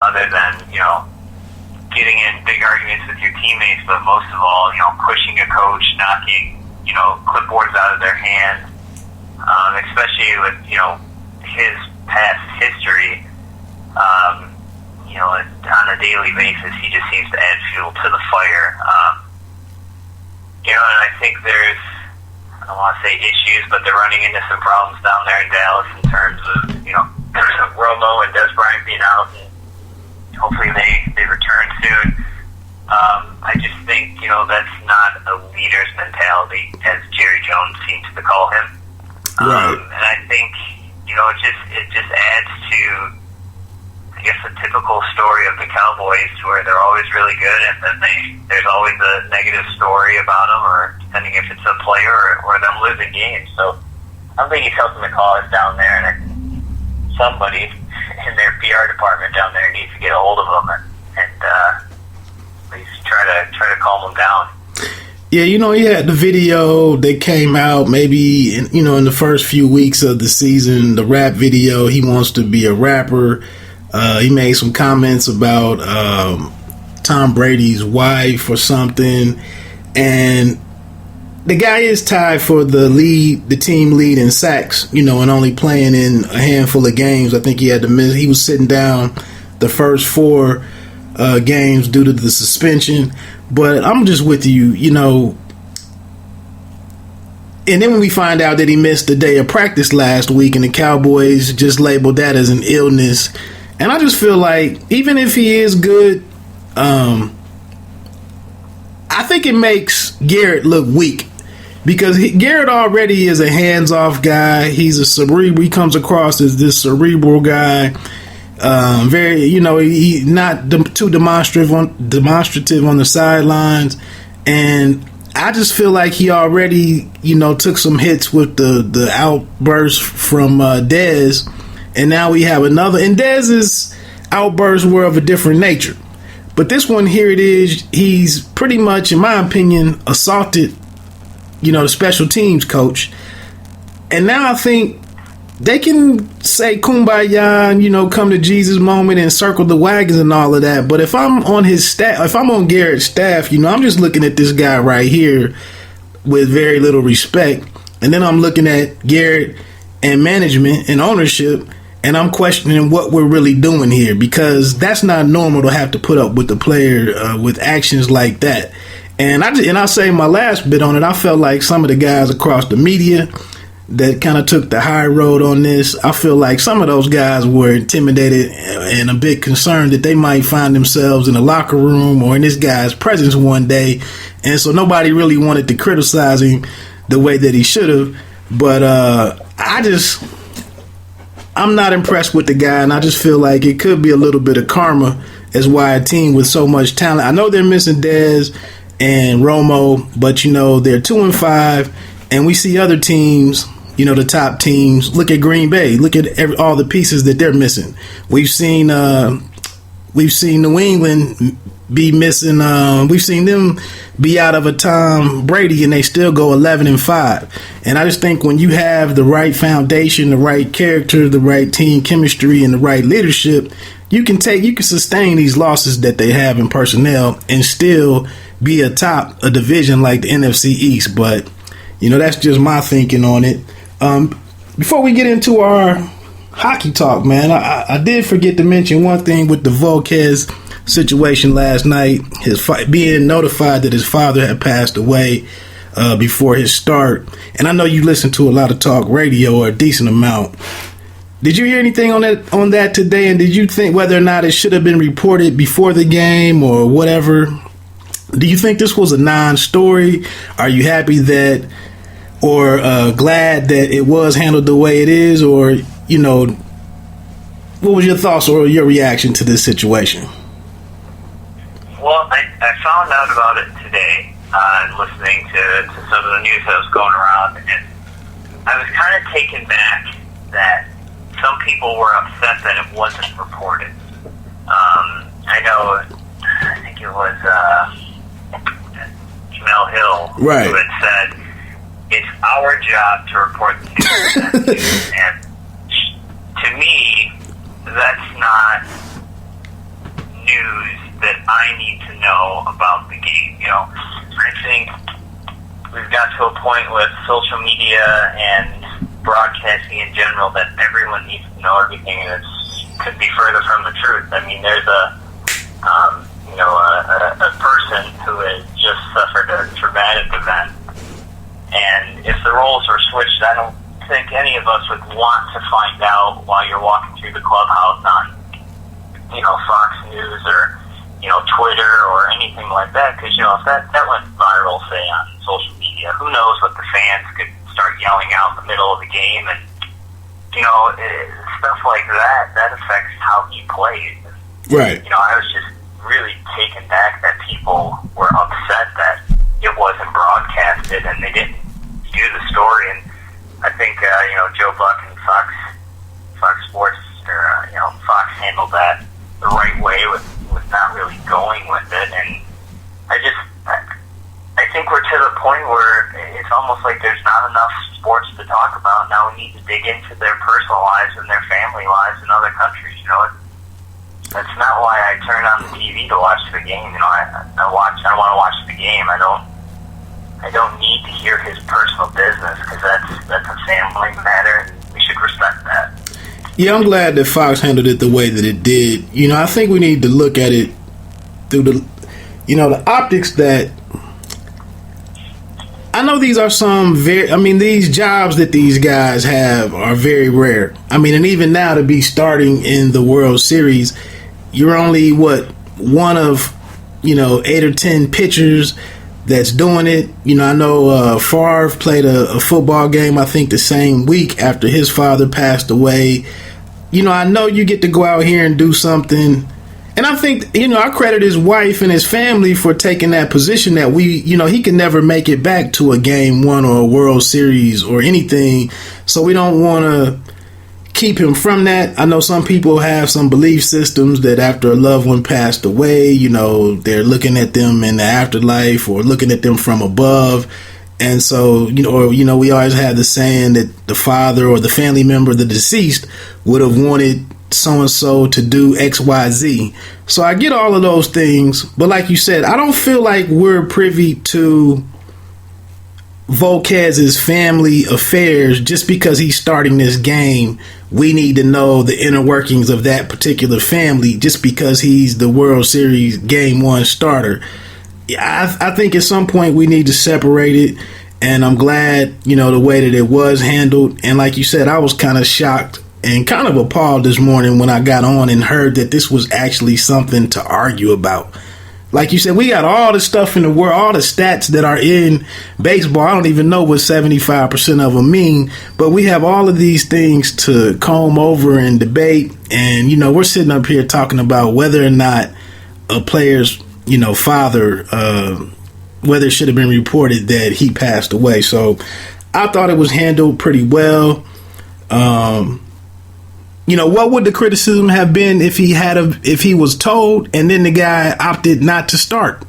other than, getting in big arguments with your teammates, but most of all, pushing a coach, knocking, clipboards out of their hands, especially with, his past history, on a daily basis, he just seems to add fuel to the fire. And I think there's, I don't want to say issues, but they're running into some problems down there in Dallas in terms of, Romo and Des Bryant being out, and hopefully they return soon. I just think, that's not a leader's mentality, as Jerry Jones seems to call him. Right. And I think, it just adds to, I guess, a typical story of the Cowboys, where they're always really good, and then there's always a negative story about them, or depending if it's a player or them losing games. So I don't think he's helping the cause down there, and somebody in their PR department down there needs to get a hold of them and at least try to calm them down. Yeah, he had the video that came out maybe in the first few weeks of the season, the rap video. He wants to be a rapper. He made some comments about Tom Brady's wife or something, and the guy is tied for the team lead in sacks, and only playing in a handful of games. I think he had to miss. He was sitting down the first 4 games due to the suspension. But I'm just with you, And then when we find out that he missed a day of practice last week, and the Cowboys just labeled that as an illness, and I just feel like even if he is good, I think it makes Garrett look weak. Because Garrett already is a hands-off guy. He's a cerebral. He comes across as this cerebral guy. Very, he's not too demonstrative on the sidelines. And I just feel like he already, took some hits with the outburst from Dez. And now we have another. And Dez's outbursts were of a different nature. But this one here, it is. He's pretty much, in my opinion, assaulted the special teams coach. And now I think they can say kumbaya and, come to Jesus moment and circle the wagons and all of that. But if I'm on his staff, if I'm on Garrett's staff, I'm just looking at this guy right here with very little respect. And then I'm looking at Garrett and management and ownership, and I'm questioning what we're really doing here, because that's not normal to have to put up with the player with actions like that. And I'll say my last bit on it. I felt like some of the guys across the media that kind of took the high road on this, I feel like some of those guys were intimidated and a bit concerned that they might find themselves in a locker room or in this guy's presence one day. And so nobody really wanted to criticize him the way that he should have. But I'm not impressed with the guy, and I just feel like it could be a little bit of karma as why a team with so much talent. I know they're missing Dez and Romo, but they're 2-5, and we see other teams, the top teams. Look at Green Bay. Look at all the pieces that they're missing. We've seen New England be missing. We've seen them be out of a Tom Brady, and they still go 11-5. And I just think when you have the right foundation, the right character, the right team chemistry, and the right leadership, you can sustain these losses that they have in personnel and still be atop a division like the NFC East. But that's just my thinking on it. Before we get into our hockey talk, man, I did forget to mention one thing with the Volquez situation last night. Being notified that his father had passed away before his start. And I know you listen to a lot of talk radio, or a decent amount. Did you hear anything on that today? And did you think whether or not it should have been reported before the game or whatever? Do you think this was a non-story? Are you happy that, or glad that it was handled the way it is? Or, what was your thoughts or your reaction to this situation? Well, I found out about it today and listening to some of the news that was going around, and I was kind of taken back that some people were upset that it wasn't reported. I know, I think it was Jamel Hill, right, who had said, it's our job to report the news. And to me, that's not news that I need to know about the game. I think we've got to a point with social media and broadcasting in general that everyone needs to know everything, and it could be further from the truth. I mean, there's a person who has just suffered a traumatic event, and if the roles were switched, I don't think any of us would want to find out while you're walking through the clubhouse on, Fox News or, Twitter or anything like that, because, if that went viral, say, on social media, who knows what the fans could start yelling out in the middle of the game, and, stuff like that affects how he plays. Right. I was just really taken back that people were upset that it wasn't broadcasted and they didn't do the story. And I think Joe Buck and Fox Sports or Fox handled that the right way with not really going with it. And I think we're to the point where it's almost like there's not enough sports to talk about. Now we need to dig into their personal lives and their family lives in other countries. That's not why I turn on the TV to watch the game. I want to watch the game. I don't need to hear his personal business, because that's a family matter, and we should respect that. Yeah, I'm glad that Fox handled it the way that it did. I think we need to look at it through the optics that, I know these are these jobs that these guys have are very rare. And even now, to be starting in the World Series, you're only one of 8 or 10 pitchers that's doing it. I know Favre played a football game, I think the same week after his father passed away. I know you get to go out here and do something. And I think, I credit his wife and his family for taking that position that he can never make it back to a game one or a World Series or anything. So we don't want to keep him from that. I know some people have some belief systems that after a loved one passed away, they're looking at them in the afterlife or looking at them from above. And so, we always have the saying that the father or the family member of the deceased would have wanted so-and-so to do X, Y, Z. So I get all of those things. But like you said, I don't feel like we're privy to Volquez's family affairs just because he's starting this game. We need to know the inner workings of that particular family just because he's the World Series Game 1 starter. I think at some point we need to separate it, and I'm glad, the way that it was handled. And like you said, I was kind of shocked and kind of appalled this morning when I got on and heard that this was actually something to argue about. Like you said, we got all the stuff in the world, all the stats that are in baseball. I don't even know what 75% of them mean, but we have all of these things to comb over and debate. And, we're sitting up here talking about whether or not a player's, father, whether it should have been reported that he passed away. So I thought it was handled pretty well. What would the criticism have been if he was told and then the guy opted not to start?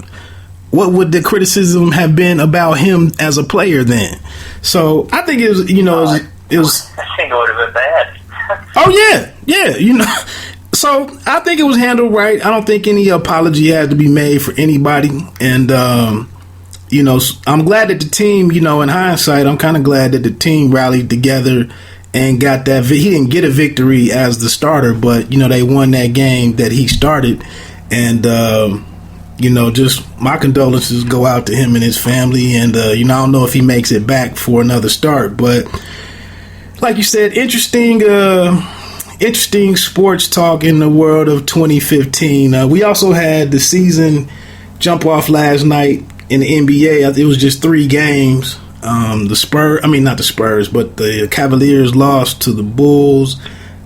What would the criticism have been about him as a player then? So I think it was, it was. I think it would have been bad. Oh yeah. So I think it was handled right. I don't think any apology had to be made for anybody. And I'm glad that the team, in hindsight, I'm kind of glad that the team rallied together and got that. He didn't get a victory as the starter, but they won that game that he started. And just my condolences go out to him and his family. And I don't know if he makes it back for another start, but like you said, interesting sports talk in the world of 2015. We also had the season jump off last night in the NBA. It was just 3 games. The Cavaliers lost to the Bulls.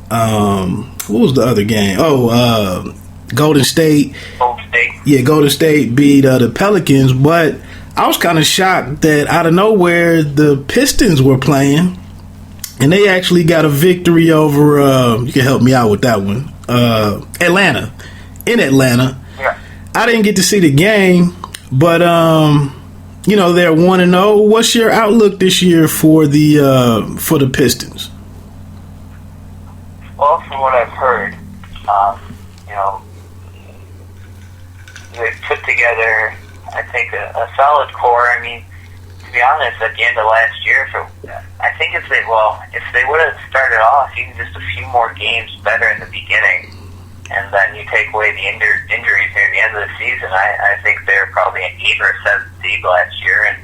What was the other game? Golden State. Yeah, Golden State beat the Pelicans, but I was kind of shocked that out of nowhere the Pistons were playing, and they actually got a victory over, you can help me out with that one, Atlanta. In Atlanta. Yeah. I didn't get to see the game, but they're 1-0. What's your outlook this year for the Pistons? Well, from what I've heard, they've put together, I think, a solid core. I mean, to be honest, at the end of last year, I think if they would have started off even just a few more games better in the beginning, and then you take away the injuries near the end of the season, I think they're probably an 8 or 7 seed last year, and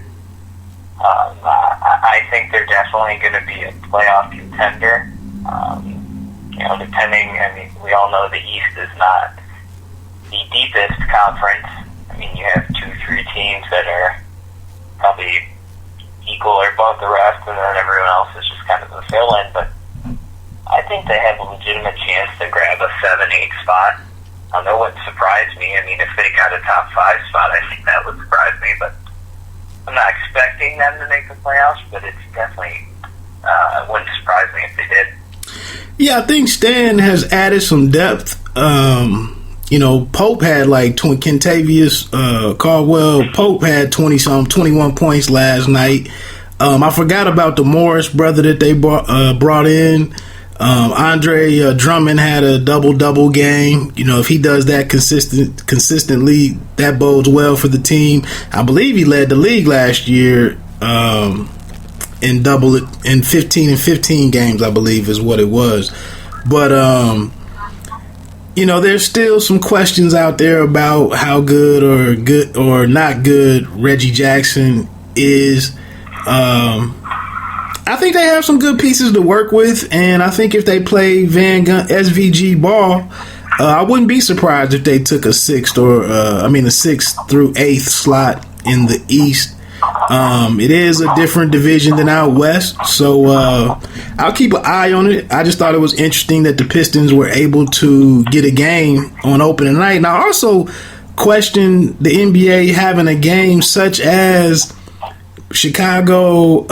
I think they're definitely going to be a playoff contender. Depending, I mean, we all know the East is not the deepest conference. I mean, you have 2-3 teams that are probably equal or above the rest, and then everyone else is just kind of a fill-in, but I think they have a legitimate chance to grab a 7-8 spot. That wouldn't surprise me. I mean, if they got a top 5 spot, I think that would surprise me, but I'm not expecting them to make the playoffs, but it's definitely it wouldn't surprise me if they did. Yeah, I think Stan has added some depth. Pope had like Kentavious Caldwell. Pope had 21 points last night. I forgot about the Morris brother that they brought in. Andre Drummond had a double game. If he does that consistently, that bodes well for the team. I believe he led the league last year in 15 and 15 games, I believe is what it was. But there's still some questions out there about how good or not good Reggie Jackson is. I think they have some good pieces to work with, and I think if they play Van Gunn SVG ball, I wouldn't be surprised if they took a 6th through 8th slot in the East. It is a different division than out West, so I'll keep an eye on it. I just thought it was interesting that the Pistons were able to get a game on opening night. And I also question the NBA having a game such as Chicago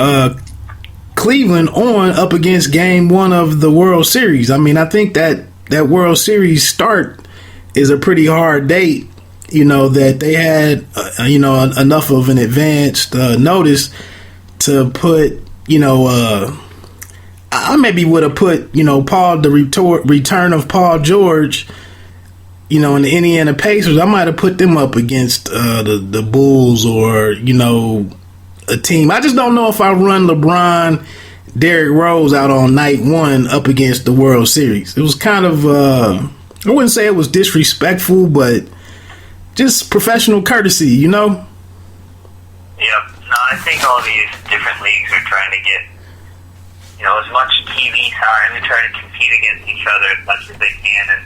Cleveland on up against game 1 of the World Series. I mean, I think that World Series start is a pretty hard date. That they had, enough of an advanced notice to put, I maybe would have put, the return of Paul George, in the Indiana Pacers. I might have put them up against the Bulls or, a team. I just don't know if I run LeBron, Derrick Rose out on night 1 up against the World Series. It was kind of, I wouldn't say it was disrespectful, but just professional courtesy, Yep. No, I think all these different leagues are trying to get, as much TV time and trying to compete against each other as much as they can. And,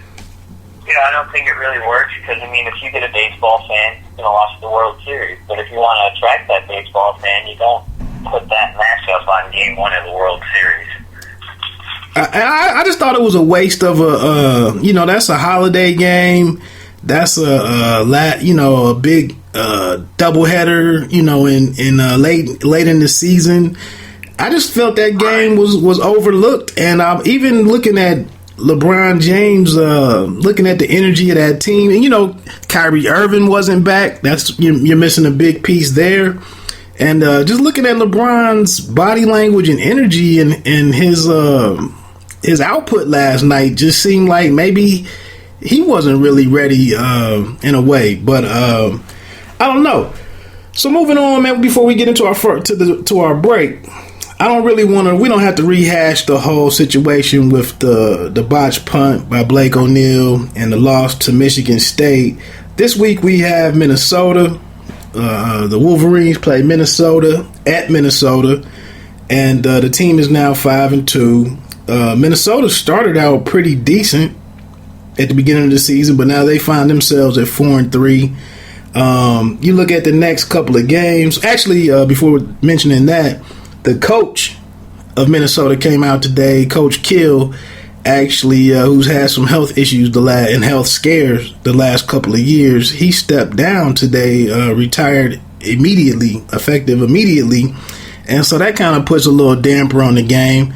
I don't think it really works because, if you get a baseball fan, you're going to watch the World Series. But if you want to attract that baseball fan, you don't put that matchup on game 1 of the World Series. I just thought it was a waste of that's a holiday game. That's a big doubleheader, in late in the season. I just felt that game was overlooked, and I'm even looking at LeBron James, looking at the energy of that team, and Kyrie Irving wasn't back. You're missing a big piece there, and just looking at LeBron's body language and energy and his output last night just seemed like maybe he wasn't really ready in a way, but I don't know. So moving on, man. Before we get into our break, I don't really want to. We don't have to rehash the whole situation with the botched punt by Blake O'Neal and the loss to Michigan State. This week we have Minnesota. The Wolverines play Minnesota at Minnesota, and the team is now 5-2. Minnesota started out pretty decent at the beginning of the season, but now they find themselves at 4-3. You look at the next couple of games. Actually, before mentioning that, the coach of Minnesota came out today, Coach Kill, actually, who's had some health issues and health scares the last couple of years. He stepped down today, retired effective immediately, and so that kind of puts a little damper on the game.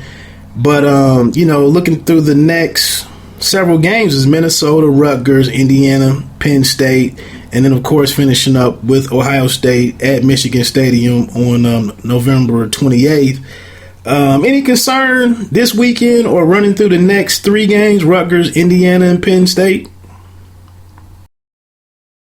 But looking through the next several games is Minnesota, Rutgers, Indiana, Penn State, and then, of course, finishing up with Ohio State at Michigan Stadium on November 28th. Any concern this weekend or running through the next 3 games, Rutgers, Indiana, and Penn State?